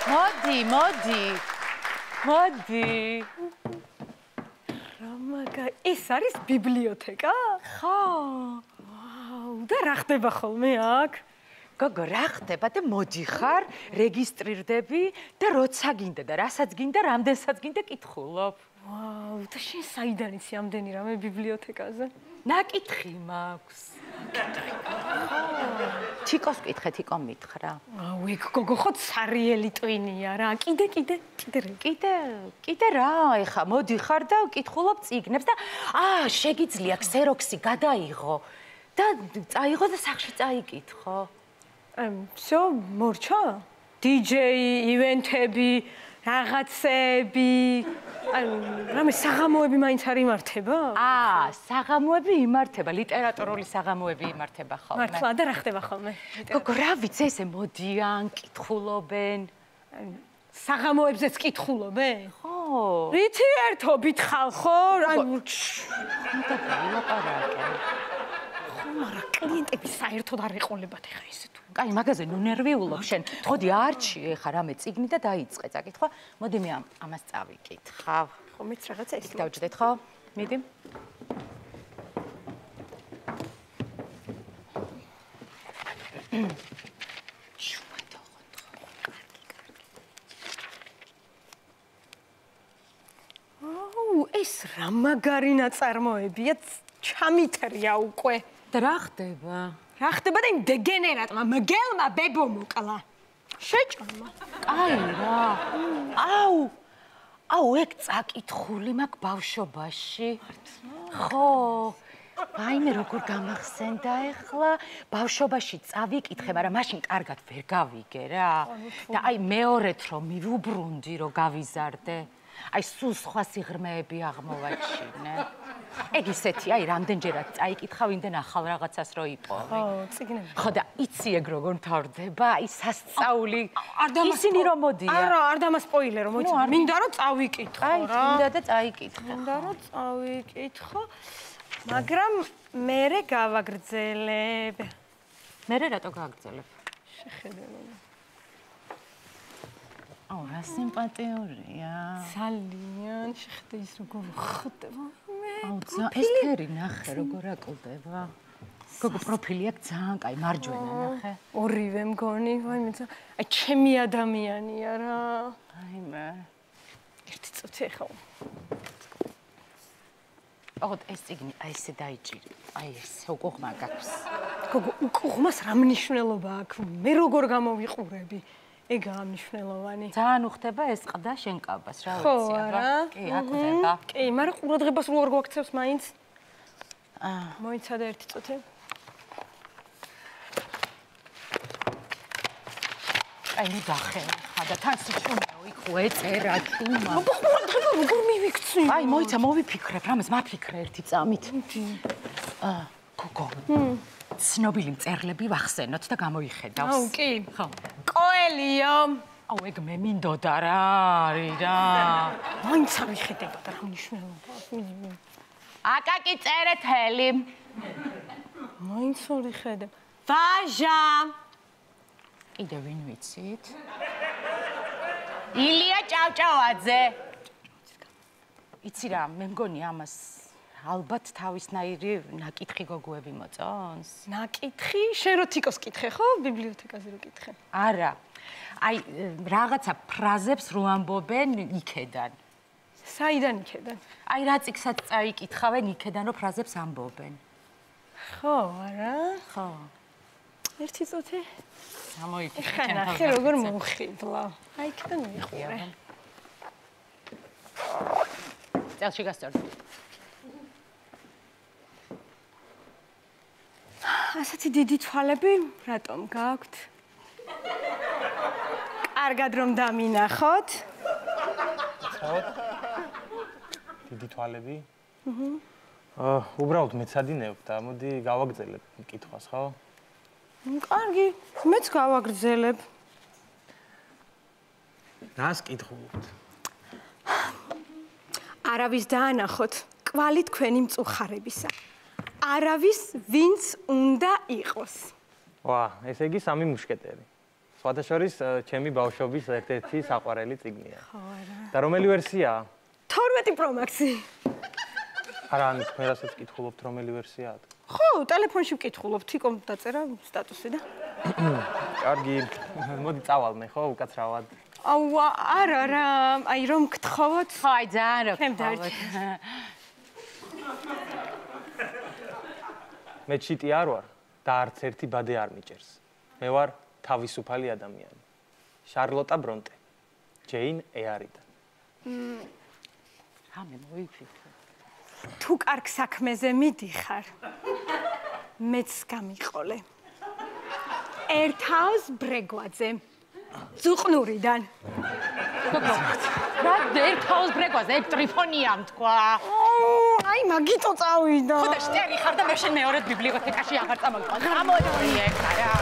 მოდი. ეს არის ბიბლიოთეკა? ხო. ვაუ, და რა ხდება ხოლმე აქ? გოგო, რა ხდება და მოდიხარ, რეგისტრირდები და როცა გინდა და რასაც გინდა, რამდენსაც გინდა კითხულობ. ვაუ, და შენ საიდან იცი ამდენი რამე ბიბლიოთეკაზე? ნაკითხი მაქვს. თიკოს კითხე, თიკო მითხრა. აუ, ეგ გოგო ხო ცარიელი ტვინია რა. კიდე რა, ეხა მოდიხარ და კითხულობ წიგნებს და შეგიძლია ქსეროქსი გადაიღო და წაიღო და სახში წაიკითხო. всё, მორჩა? DJ, ივენთები, რაღაცები, რამე საღამოები მაინც არ იმართება? საღამოები იმართება, ლიტერატურული საღამოები იმართება ხოლმე. მართლა და რა ხდება ხოლმე? გოგო, რა ვიცი, ესე მოდიან, კითხულობენ. საღამოებზეც კითხულობენ? ხო. რითი ერთობით ხალხო? მაგრამ კლიენტები საერთოდ არ ეყოლებათ ეხა ესე თუ. კაი, მაგაზე ნუ ნერვიულობ შენ. მოდი არჩი ეხა რამე წიგნი და დაიწყე წაკითხვა. მოდი მე ამას წავიკითხავ. ხო, მეც რაღაცა ის დავჯდეთ ხო? მიდი. ეს რა მაგარი ნაწარმოებია, ჩამითრია უკვე. და რა ხდება? რა ხდება და იმ დეგენერატმა მგელმა ბებო მოკლა. შეჭამა. კაი რა. აუ, ეგ წაკითხული მაქვს ბავშვობაში. ხო. ვაიმე როგორ გამახსენდა ეხლა, ბავშვობაში წავიკითხე, მაგრამ მაშინ კარგად ვერ გავიგე რა. და აი მეორეთ რომ მივუბრუნდი, რომ გავიზარდე. აი სულ სხვა სიღრმეები აღმოვაჩინე. ეგ ისეთი, აი რამდენჯერაც წაიკითხა ვინდენ ახალ რაღაცას რო იპოვე. ხო, წიგნები. ხო და იცი ეგ როგორ მთავრდება, აი სასწაული. ისინი რომ მოდიან. არა, არ დამასპოილერო, მოიცა. მინდა რომ წავიკითხო რა. აი, მინდა და წაიკითხე. მინდა რომ წავიკითხო. მაგრამ მერე გავაგრძელებ. მერე რატო გააგრძელებ? შეხედე. აუ, რა სიმპათიურია. ძალიან შეხედე ის როგორ ხდება. აუ, ეს ფერი ნახე როგორ აკლდება. გოგო პროფილი აქვს ძალიან კაი, მარჯვენა ნახე. ორივე მგონი, ვაიმე, აი ჩემი ადამიანია რა. აიმე. ერთი წუთი ახლა. ოღონდ ეს წიგნი აი ესე დაიჭირი. აი ეს უკუღმა გაქვს. გოგო, უკუღმას რა მნიშვნელობა აქვს? მე როგორ გამოვიყურები? ეგაა მნიშვნელოვანი. ძალიან უხდება ეს ყდა შენ კაბას, რა ხო, ვიცი, არა? კი, აკვდება. კი, მაგრამ ყურადღებას რო არ გვაქცევს მაინც? მოიცადე ერთი წუთი. აი, ნუ დახევა და თან სიჩუმეო იქ ეწერა თუმა. ყურადღება როგორ მივიქცი? აი, მოიცა, მოვიფიქრებ, რამეს მაფიქრე ერთი წამით. გოგო. ცნობილი მწერლები ვახსენოთ და გამოიხედავს. აუ, კი. ხო. კოელიო. აუ, ეგ მე მინდოდა რა არის რა. მაინც არ ვიხედება და რა მნიშვნელობა. აკაკი წერეთ ჰელი. მაინც არ ვიხედებ. ვაჟა. კიდე ვინ ვიცით? ილია ჭავჭავაძე. იცი რა, მე მგონი ამას ალბათ თავისნაირი ნაკითხი გოგოები მოწონს. ნაკითხი? შენ რო თიკოს კითხე ხო? ბიბლიოთეკაზე რო კითხე? არა. აი, რაღაცა ფრაზებს რო ამბობენ იქედან. საიდან იქედან? აი, რა წიგნსაც წაიკითხავენ იქედან რო ფრაზებს ამბობენ. ხო, არა? ხო. ერთი წუთი? გამოიკითხე ჩემთან. ნახე როგორ მომხიბლა. აი, იქიდან მიყურე. წელში გასწორდი. ასეთი დიდი თვალები რატომ გაქვთ? კარგად რომ დამინახოთ. ცოტ. დიდი თვალები? უბრალოდ მეცადინებ და მოდი გავაგრძელებ კითხვას, ხო? კარგი, მეც გავაგრძელებ. რას კითხულობთ? არავის დაანახოთ კვალი თქვენი მწუხარებისა. არავის ვინც უნდა იყოს. ვა, ესე იგი სამი მუშკეტერი. სხვადასხვის ჩემი ბავშვობის ერთ-ერთი საყვარელი წიგნია. ხო არა. და რომელი ვერსიაა? 12 Pro Max-ი. არა, მე რასაც კითხულობთ, რომელი ვერსიაა? ხო, ტელეფონში ვკითხულობ, თიკომ დაწერა სტატუსი და. კარგი, მოდი წავალ მე, ხო, უკაცრავად. აუ, არა, რა, აი რომ გთხოვოთ. ხო, აი ძალიან რა ჩემ გთხოვოთ. დარჩა. მე ჩიტი არ ვარ და არც ერთი ბადე არ მიჭერს. მე ვარ თავისუფალი ადამიანი. შარლოტა ბრონტე. ჯეინ ეარიდან. რამე მოიფიქრე. თუ კარგ საქმეზე მიდიხარ, მეც გამიყოლე. ერთავს ბრეგვაძე. ზუყნურიდან. რა ერთაოს ბრეგვაზე ტრიფონიამ თქვა. აი, მაგიტო წავიდა. ხო და შტერი ხარ და მე შენ მეორედ ბიბლიოთეკაში აღარ წამოგვიყვა. გამოდი ეხა რა.